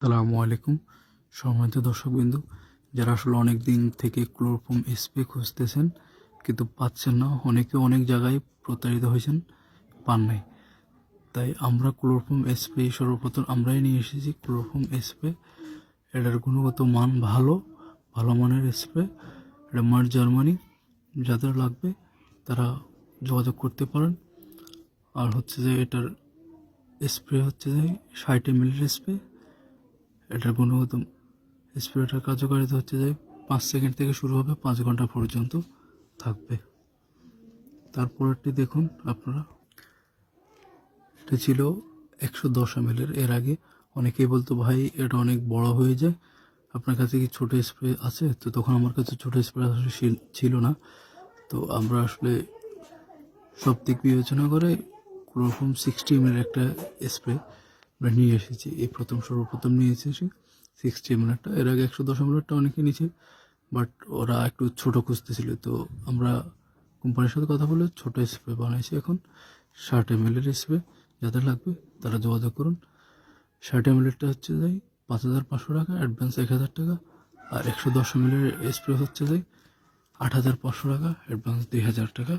আসসালামু আলাইকুম। সম্মানিত দর্শকবৃন্দ, যারা আসলে অনেক দিন থেকে ক্লোরোফর্ম স্প্রে খুঁজতেছেন কিন্তু পাচ্ছেন না, অনেকে অনেক জায়গায় প্রতারিত হয়েছেন, পান নাই। তাই আমরা ক্লোরোফর্ম স্প্রে সর্বপ্রথম আমরাই নিয়ে এসেছি। ক্লোরোফর্ম স্প্রে এটার গুণগত মান ভালো, ভালো মানের স্প্রে। এটা মার জার্মানি। যাদের লাগবে তারা যোগাযোগ করতে পারেন। আর হচ্ছে যে এটার স্প্রে হচ্ছে যে 60 ml স্প্রে। এটার গুণগত স্প্রেটার কার্যকারিতা হচ্ছে যে 5 সেকেন্ড থেকে শুরু হবে, 5 ঘন্টা পর্যন্ত থাকবে। তারপরেরটি দেখুন আপনারা, এটা ছিল 110 ml। এর আগে অনেকেই বলতো ভাই এটা অনেক বড় হয়ে যায়, আপনার কাছে কি ছোটো স্প্রে আছে? তো তখন আমার কাছে ছোটো স্প্রে আসলে ছিল না। তো আমরা আসলে সব দিক বিবেচনা করে ক্লোরোফর্ম 60 ml একটা স্প্রে আমরা নিয়ে এসেছি। এই সর্বপ্রথম নিয়ে এসেছি 60 ml একটা। এর আগে 110 ml অনেকে নিয়েছে, বাট ওরা একটু ছোট খুঁজতেছিল। তো আমরা কোম্পানির সাথে কথা বলে ছোট স্প্রে বানাইছি। এখন 60 ml স্প্রে যাদের লাগবে তারা যোগাযোগ করুন। 60 ml হচ্ছে যাই 5,500 টাকা, অ্যাডভান্স 1,000 টাকা। আর 110 ml স্প্রে হচ্ছে যাই 8,500 টাকা, অ্যাডভান্স 2,000 টাকা।